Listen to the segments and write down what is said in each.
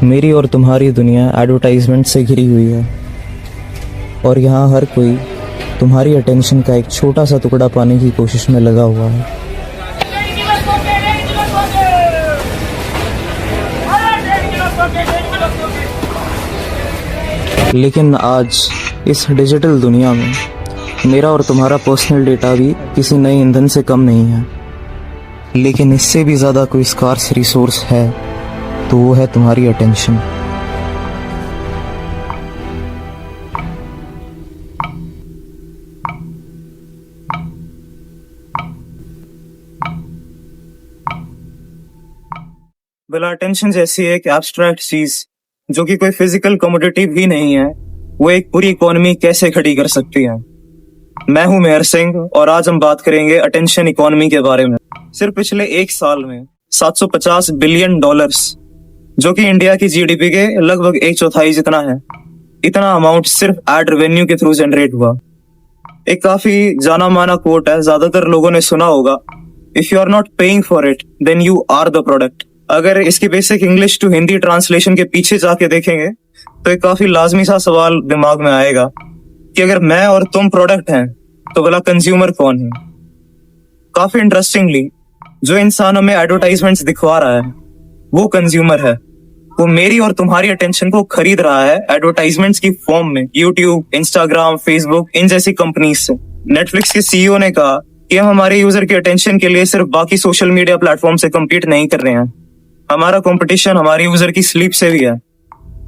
मेरी और तुम्हारी दुनिया एडवर्टाइजमेंट से घिरी हुई है और यहाँ हर कोई तुम्हारी अटेंशन का एक छोटा सा टुकड़ा पाने की कोशिश में लगा हुआ है। लेकिन आज इस डिजिटल दुनिया में मेरा और तुम्हारा पर्सनल डेटा भी किसी नए ईंधन से कम नहीं है। लेकिन इससे भी ज़्यादा कोई स्कार्स रिसोर्स है तो वो है तुम्हारी अटेंशन। भला अटेंशन जैसी एक एब्स्ट्रैक्ट चीज जो कि कोई फिजिकल कमोडिटी भी नहीं है, वो एक पूरी इकोनॉमी कैसे खड़ी कर सकती है। मैं हूं मेहर सिंह और आज हम बात करेंगे अटेंशन इकोनॉमी के बारे में। सिर्फ पिछले एक साल में 750 बिलियन डॉलर्स, जो कि इंडिया की जीडीपी के लगभग एक चौथाई जितना है, इतना अमाउंट सिर्फ एड रेवेन्यू के थ्रू जनरेट हुआ। एक काफी जाना माना कोट है, ज्यादातर लोगों ने सुना होगा, if you are not paying for it then you are the product. अगर इसकी basic English to Hindi translation के पीछे जाके देखेंगे तो एक काफी लाजमी सा सवाल दिमाग में आएगा कि अगर मैं और तुम प्रोडक्ट हैं तो भला कंज्यूमर कौन है। काफी इंटरेस्टिंगली जो इंसान हमें एडवर्टाइजमेंट्स दिखवा रहा है वो कंज्यूमर है। वो मेरी और तुम्हारी अटेंशन को खरीद रहा है एडवर्टाइजमेंट्स की फॉर्म में, यूट्यूब, इंस्टाग्राम, फेसबुक, इन जैसी कंपनीज से। नेटफ्लिक्स के सीईओ ने कहा कि हम हमारे यूजर के अटेंशन के लिए सिर्फ बाकी सोशल मीडिया प्लेटफॉर्म से कम्पीट नहीं कर रहे हैं, हमारा कंपटीशन हमारे यूजर की स्लीप से भी है।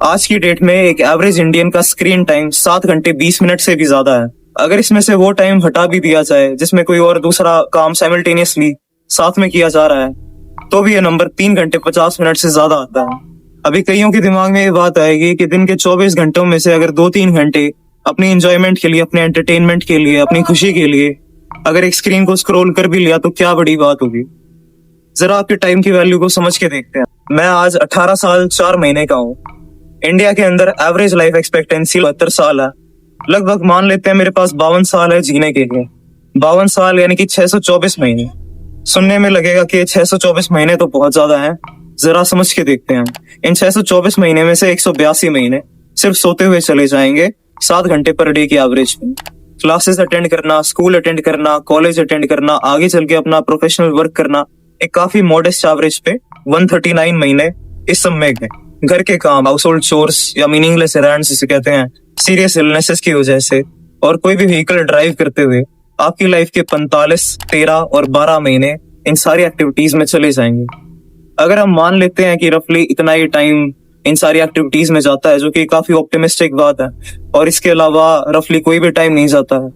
आज की डेट में एक एवरेज इंडियन का स्क्रीन टाइम 7 घंटे 20 मिनट से भी ज्यादा है। अगर इसमें से वो टाइम हटा भी दिया जाए जिसमें कोई और दूसरा काम साइमल्टेनियसली साथ में किया जा रहा है, तो भी ये नंबर 3 घंटे 50 मिनट से ज्यादा आता है। अभी कईयों के दिमाग में ये बात आएगी कि दिन के 24 घंटों में से अगर 2-3 घंटे अपनी एंजॉयमेंट के लिए, अपने एंटरटेनमेंट के लिए, अपनी खुशी के लिए अगर एक स्क्रीन को स्क्रॉल कर भी लिया तो क्या बड़ी बात होगी। जरा आपके टाइम की वैल्यू को समझ के देखते हैं। मैं आज 18 साल 4 महीने का हूँ। इंडिया के अंदर एवरेज लाइफ एक्सपेक्टेंसी 72 साल है। लगभग मान लेते हैं मेरे पास 52 साल है जीने के लिए। 52 साल यानी कि 624 महीने। सुनने में लगेगा कि 624 महीने तो बहुत ज्यादा है। जरा समझ के देखते हैं, इन 624 महीने में से 182 महीने सिर्फ सोते हुए चले जाएंगे 7 घंटे पर डे की एवरेज पे। क्लासेस अटेंड करना, स्कूल अटेंड करना, कॉलेज अटेंड करना, आगे चल के अपना प्रोफेशनल वर्क करना, एक काफी मॉडेस्ट एवरेज पे 139 महीने इस सब में गए। घर के काम, हाउस होल्ड चोर्स या मीनिंगलेस एरंड्स जिसे कहते हैं, सीरियस इलनेसेस की वजह से और कोई भी व्हीकल ड्राइव करते हुए आपकी लाइफ के 45, 13 और 12 महीने इन सारी एक्टिविटीज में चले जाएंगे। अगर हम मान लेते हैं कि रफली इतना ही टाइम इन सारी एक्टिविटीज में जाता है, जो कि काफी ऑप्टिमिस्टिक बात है, और इसके अलावा रफली कोई भी टाइम नहीं जाता है,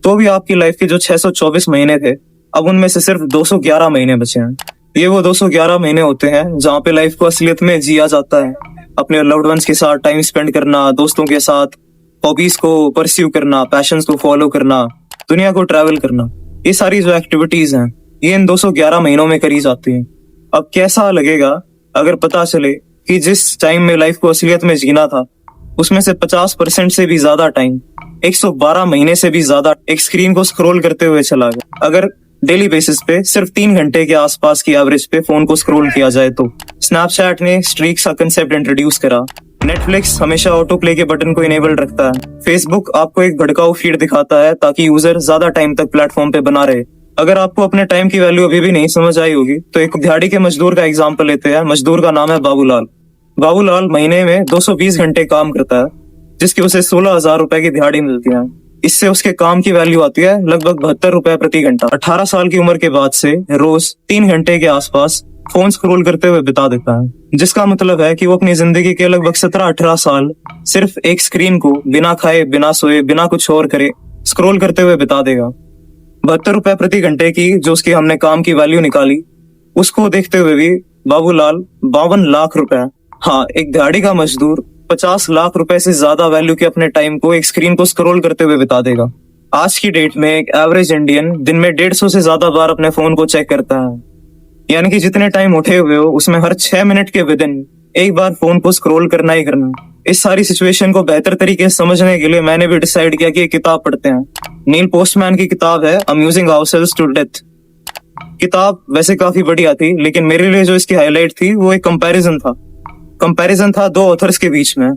तो भी आपकी लाइफ के जो 624 महीने थे, अब उनमें से सिर्फ 211 महीने बचे हैं। ये वो 211 महीने होते हैं जहाँ पे लाइफ को असलियत में जिया जाता है। अपने लव्ड वंस के साथ टाइम स्पेंड करना, दोस्तों के साथ हॉबीज को परस्यू करना, पैशंस को फॉलो करना, दुनिया को ट्रैवल करना, ये सारी जो एक्टिविटीज हैं ये इन 211 महीनों में करी जाती हैं। अब कैसा लगेगा अगर पता चले कि जिस टाइम में लाइफ को असलियत में जीना था उसमें से 50% से भी ज्यादा टाइम, 112 महीने से भी ज्यादा एक स्क्रीन को स्क्रॉल करते हुए चला गया। अगर डेली बेसिस पे सिर्फ 3 घंटे के आसपास की एवरेज पे फोन को स्क्रॉल किया जाए तो स्नैपचैट ने स्ट्रीक्स का कंसेप्ट इंट्रोड्यूस करा। नेटफ्लिक्स हमेशा ऑटो प्ले के बटन को इनेबल रखता है। फेसबुक आपको एक भड़काऊ फीड दिखाता है ताकि यूजर ज्यादा टाइम तक प्लेटफॉर्म पे बना रहे। अगर आपको अपने टाइम की वैल्यू अभी भी नहीं समझ आई होगी तो एक दिहाड़ी के मजदूर का एग्जाम्पल लेते हैं। मजदूर का नाम है बाबूलाल। बाबूलाल महीने में 220 घंटे काम करता है, जिसकी उसे 16,000 रुपए की दिहाड़ी मिलती है। इससे उसके काम की वैल्यू आती है लगभग 72 रुपए प्रति घंटा। 18 साल की उम्र के बाद से रोज 3 घंटे के आसपास फोन स्क्रॉल करते हुए बिता देता है, जिसका मतलब है कि वो अपनी जिंदगी के लगभग 17-18 साल सिर्फ एक स्क्रीन को बिना खाए, बिना सोए, बिना कुछ और करे स्क्रॉल करते हुए बिता देगा। 72 रुपए प्रति घंटे की जो उसकी हमने काम की वैल्यू निकाली, उसको देखते हुए भी बाबूलाल 52 लाख रुपए, हाँ एक दिहाड़ी का मजदूर 50 लाख रुपए से ज्यादा वैल्यू के अपने टाइम को एक स्क्रीन को स्क्रॉल करते हुए बिता देगा। आज की डेट में एक एवरेज इंडियन दिन में 150 से ज्यादा बार अपने फोन को चेक करता है, यानी कि जितने टाइम उठे हुए हो उसमें हर 6 मिनट के विदिन एक बार फोन को स्क्रॉल करना ही करना। इस सारी सिचुएशन को बेहतर तरीके से समझने के लिए मैंने भी डिसाइड किया कि एक किताब पढ़ते हैं। नील पोस्टमैन की किताब है अम्यूजिंग आवरसेल्व्स टू डेथ। किताब वैसे काफी बढ़िया थी, लेकिन मेरे लिए जो इसकी हाईलाइट थी वो एक कंपैरिजन था कंपैरिजन था दो ऑथर्स के बीच में।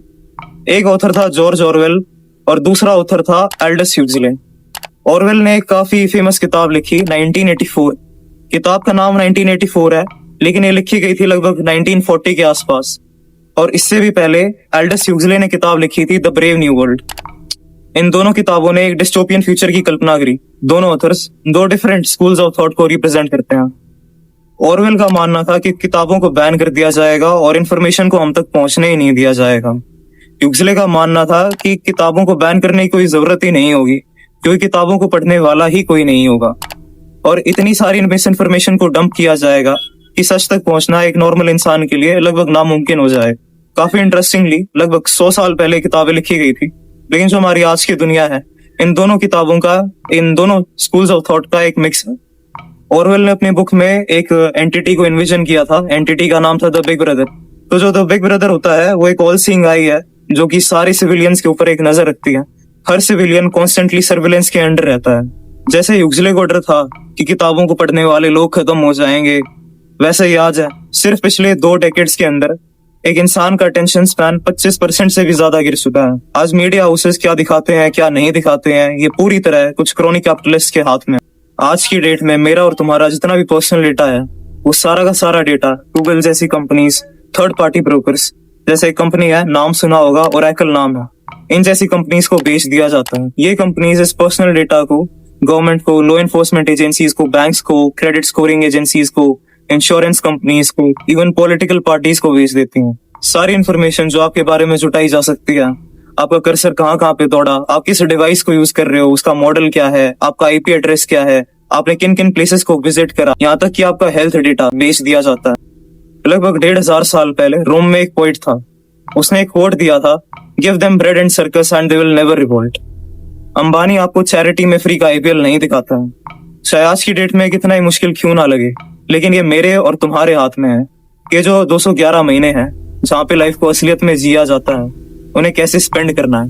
एक ऑथर था जॉर्ज ऑरवेल और दूसरा ऑथर था एल्डस ह्यूक्सले। ऑरवेल ने एक काफी फेमस किताब लिखी 1984। किताब का नाम 1984 है, लेकिन ये लिखी गई थी लगभग 1940 के आसपास। और इससे भी पहले एल्डस ह्यूक्सले ने किताब लिखी थी द ब्रेव न्यू वर्ल्ड। इन दोनों किताबों ने एक डिस्टोपियन फ्यूचर की कल्पना करी। दोनों ऑथर्स दो डिफरेंट स्कूल्स ऑफ थॉट को रिप्रेजेंट करते हैं। ऑरवेल का मानना था कि किताबों को बैन कर दिया जाएगा और इन्फॉर्मेशन को हम तक पहुंचने ही नहीं दिया जाएगा। ह्यूक्सले का मानना था कि किताबों को बैन करने की कोई जरूरत ही नहीं होगी, क्योंकि किताबों को पढ़ने वाला ही कोई नहीं होगा और इतनी सारी मिस इन्फॉर्मेशन को डंप किया जाएगा कि सच तक पहुंचना एक नॉर्मल इंसान के लिए लगभग नामुमकिन हो जाए। काफी इंटरेस्टिंगली लगभग 100 साल पहले किताबें लिखी गई थी, लेकिन जो हमारी आज की दुनिया है इन दोनों किताबों का, इन दोनों स्कूल्स ऑफ थॉट का एक मिक्स है। ऑरवेल ने अपनी बुक में एक एंटिटी को इन्विजन किया था। एंटिटी का नाम था द बिग ब्रदर। तो जो द बिग ब्रदर होता है वो एक ऑल सीइंग आई है जो कि सारे सिविलियंस के ऊपर एक नजर रखती है। हर सिविलियन कॉन्स्टेंटली सर्विलेंस के अंडर रहता है। जैसे ह्यूक्सले को डर था कि किताबों को पढ़ने वाले लोग खत्म हो जाएंगे, वैसे ही आज है सिर्फ पिछले 2 डेकेड्स के अंदर एक इंसान का अटेंशन स्पैन 25% से भी ज्यादा गिर चुका है। आज मीडिया हाउसेस क्या दिखाते हैं क्या नहीं दिखाते हैं, ये पूरी तरह कुछ क्रोनी कैपिटलिस्ट के हाथ में। आज की डेट में मेरा और तुम्हारा जितना भी पर्सनल डेटा है वो सारा का सारा डेटा गूगल जैसी कंपनीज, थर्ड पार्टी ब्रोकर्स, जैसे एक कंपनी है नाम सुना होगा, ओरेकल नाम है, इन जैसी कंपनीज को बेच दिया जाता है। ये कंपनीज इस पर्सनल डेटा को गवर्नमेंट को, लॉ एनफोर्समेंट एजेंसीज को, बैंक्स को, क्रेडिट स्कोरिंग एजेंसीज को, इंश्योरेंस कंपनीज को, इवन पॉलिटिकल पार्टीज को बेच देती हैं। सारी इंफॉर्मेशन जो आपके बारे में जुटाई जा सकती है, आपका कर्सर कहाँ कहाँ पे दौड़ा, आप किस डिवाइस को यूज कर रहे हो, उसका मॉडल क्या है, आपका आईपी एड्रेस क्या है, आपने किन किन प्लेसेस को विजिट करा, यहाँ तक कि आपका हेल्थ डेटा बेच दिया जाता है। लगभग 1500 साल पहले रोम में एक पोइट था, उसने एक कोट दिया था, give them bread and circus and they will never revolt. Ambani आपको चैरिटी में फ्री का आईपीएल नहीं दिखाता है। चाहे आज की डेट में कितना ही मुश्किल क्यों ना लगे, लेकिन ये मेरे और तुम्हारे हाथ में है कि जो 211 महीने हैं जहाँ पे लाइफ को असलियत में जिया जाता है, उन्हें कैसे स्पेंड करना है।